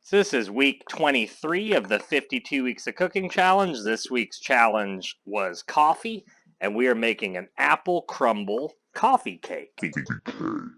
So this is week 23 of the 52 Weeks of Cooking Challenge. This week's challenge was coffee, and we are making an apple crumble coffee cake.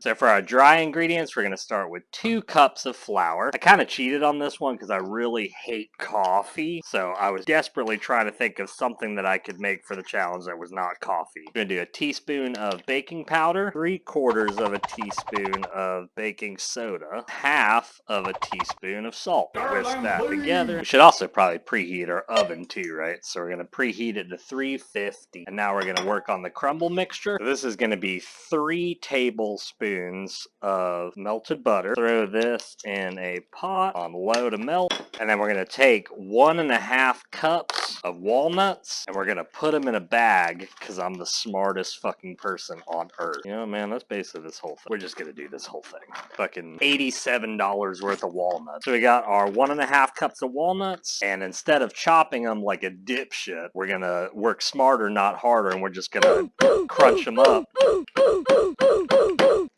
So for our dry ingredients, we're going to start with 2 cups of flour. I kind of cheated on this one because I really hate coffee, so I was desperately trying to think of something that I could make for the challenge that was not coffee. We're going to do a teaspoon of baking powder, 3/4 of a teaspoon of baking soda, half of a teaspoon of salt. Whisk that together. We should also probably preheat our oven too, right? So we're going to preheat it to 350. And now we're going to work on the crumble mixture. So this is going to be 3 tablespoons of melted butter. Throw this in a pot on low to melt. And then we're going to take 1.5 cups of walnuts and we're going to put them in a bag because I'm the smartest fucking person on earth. You know, man, that's basically this whole thing. We're just going to do this whole thing. Fucking $87 worth of walnuts. So we got our 1.5 cups of walnuts, and instead of chopping them like a dipshit, we're going to work smarter, not harder, and we're just going to crunch them up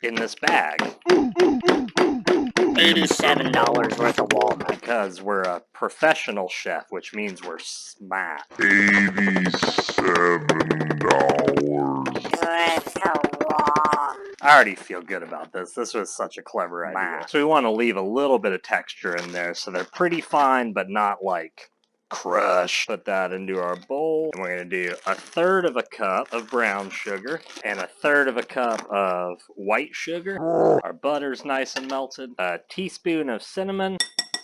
in this bag. $87 worth of walnuts. Because we're a professional chef, which means we're smart. $87. I already feel good about this. This was such a clever idea. So we want to leave a little bit of texture in there so they're pretty fine, but not like crush. Put that into our bowl, and we're going to do 1/3 of a cup of brown sugar and 1/3 of a cup of white sugar. Our butter's nice and melted. A teaspoon of cinnamon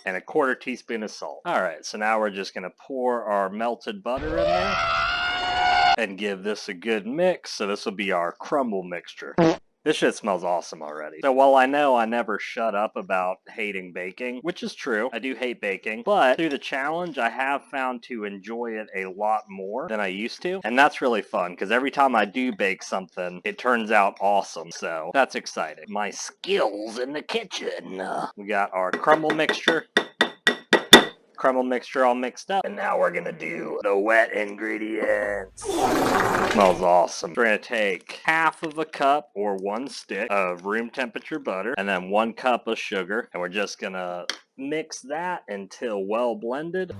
and 1/4 teaspoon of salt. Alright, so now we're just going to pour our melted butter in there and give this a good mix. So this will be our crumble mixture. This shit smells awesome already. So while I know I never shut up about hating baking, which is true, I do hate baking, but through the challenge, I have found to enjoy it a lot more than I used to. And that's really fun, because every time I do bake something, it turns out awesome. So that's exciting. My skills in the kitchen. We got our crumble mixture. Crumble mixture all mixed up, and now we're gonna do the wet ingredients. Smells awesome. We're gonna take 1/2 cup or 1 stick of room temperature butter and then 1 cup of sugar, and we're just gonna mix that until well blended.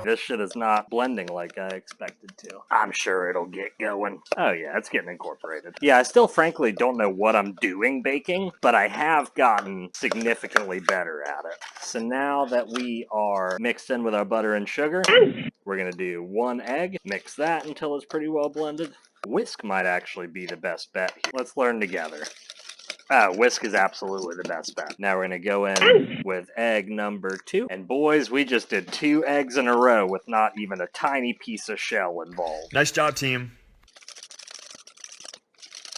This shit is not blending like I expected to. I'm sure it'll get going. Oh yeah, it's getting incorporated. Yeah, I still frankly don't know what I'm doing baking, but I have gotten significantly better at it. So now that we are mixed in with our butter and sugar, we're gonna do 1 egg, mix that until it's pretty well blended. Whisk might actually be the best bet here. Let's learn together. Whisk is absolutely the best bet. Now we're going to go in with egg number 2. And boys, we just did 2 eggs in a row with not even a tiny piece of shell involved. Nice job, team.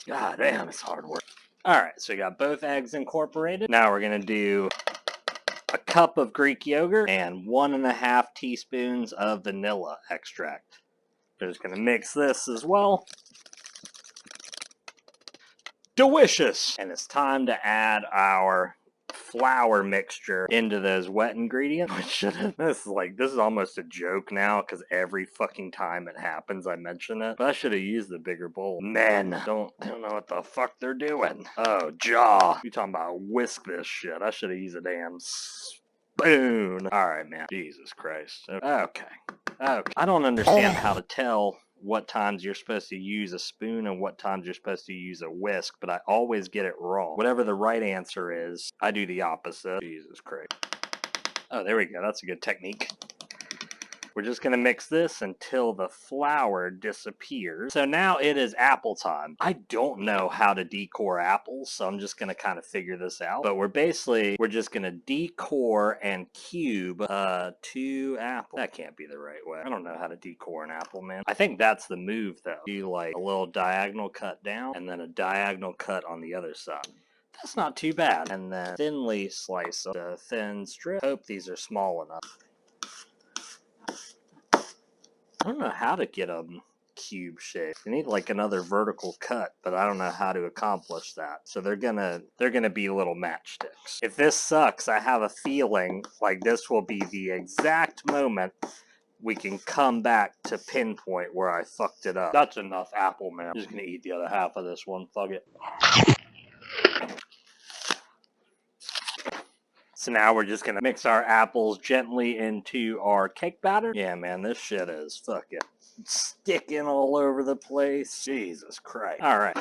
God damn, it's hard work. Alright, so we got both eggs incorporated. Now we're going to do 1 cup of Greek yogurt and 1.5 teaspoons of vanilla extract. We're just going to mix this as well. Delicious! And it's time to add our flour mixture into those wet ingredients. This is almost a joke now because every fucking time it happens I mention it. But I should have used the bigger bowl. Men don't know what the fuck they're doing. Oh, jaw. You talking about whisk this shit. I should have used a damn spoon. Alright, man. Jesus Christ. Okay. I don't understand how to tell what times you're supposed to use a spoon and what times you're supposed to use a whisk, but I always get it wrong. Whatever the right answer is, I do the opposite. Jesus Christ. Oh, there we go. That's a good technique. We're just going to mix this until the flour disappears. So now it is apple time. I don't know how to decore apples, so I'm just going to kind of figure this out. But we're just going to decore and cube 2 apples. That can't be the right way. I don't know how to decore an apple, man. I think that's the move, though. Do like a little diagonal cut down and then a diagonal cut on the other side. That's not too bad. And then thinly slice a thin strip. Hope these are small enough. I don't know how to get them cube shape. You need like another vertical cut, but I don't know how to accomplish that. So they're gonna be little matchsticks. If this sucks, I have a feeling like this will be the exact moment we can come back to pinpoint where I fucked it up. That's enough apple, man. I'm just gonna eat the other half of this one. Fuck it. So now we're just gonna mix our apples gently into our cake batter. Yeah, man, this shit is fucking sticking all over the place. Jesus Christ. All right.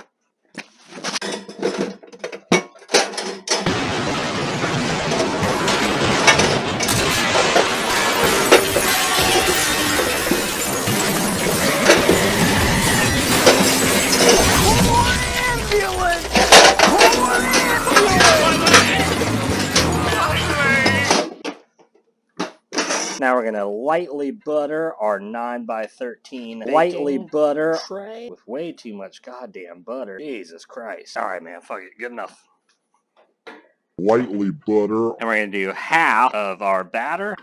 Now we're gonna lightly butter our 9x13 lightly butter tray with way too much goddamn butter. Jesus Christ. All right, man, fuck it, good enough. Lightly butter. And we're gonna do half of our batter.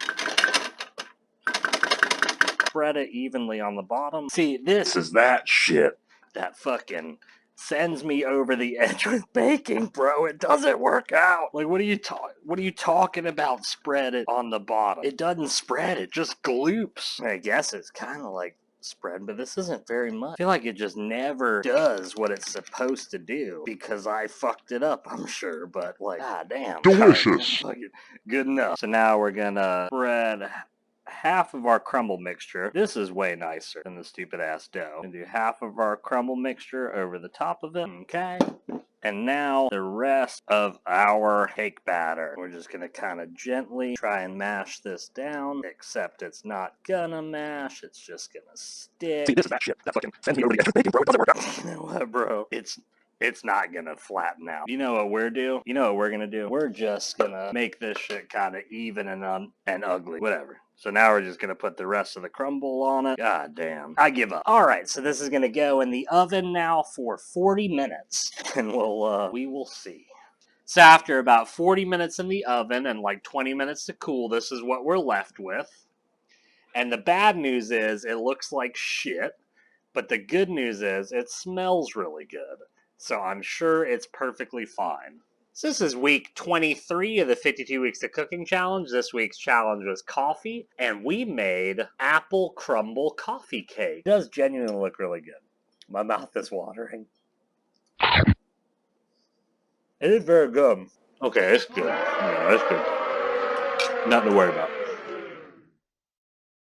Spread it evenly on the bottom. See, this is that shit that fucking sends me over the edge with baking, bro. It doesn't work out. Like, what are you talking about? Spread it on the bottom. It doesn't spread. It just gloops. I guess it's kind of like spread, but this isn't very much. I feel like it just never does what it's supposed to do because I fucked it up, I'm sure. But like, goddamn, Delicious. Good enough. So now we're gonna spread half of our crumble mixture. This is way nicer than the stupid ass dough. And do half of our crumble mixture over the top of it. Okay. And now the rest of our cake batter. We're just gonna kind of gently try and mash this down, except it's not gonna mash, it's just gonna stick. See, this is that shit that fucking sends me over the edge with baking, bro. It doesn't work out. You know what, bro? It's not gonna flatten out. You know what we're do? You know what we're gonna do? We're just gonna make this shit kind of even and ugly. Whatever. So now we're just gonna put the rest of the crumble on it. God damn. I give up. Alright, so this is gonna go in the oven now for 40 minutes. And we will see. So after about 40 minutes in the oven and like 20 minutes to cool, this is what we're left with. And the bad news is it looks like shit. But the good news is it smells really good. So I'm sure it's perfectly fine. So this is week 23 of the 52 Weeks of Cooking Challenge. This week's challenge was coffee, and we made apple crumble coffee cake. It does genuinely look really good. My mouth is watering. It is very good. Okay, it's good. Yeah, it's good. Nothing to worry about.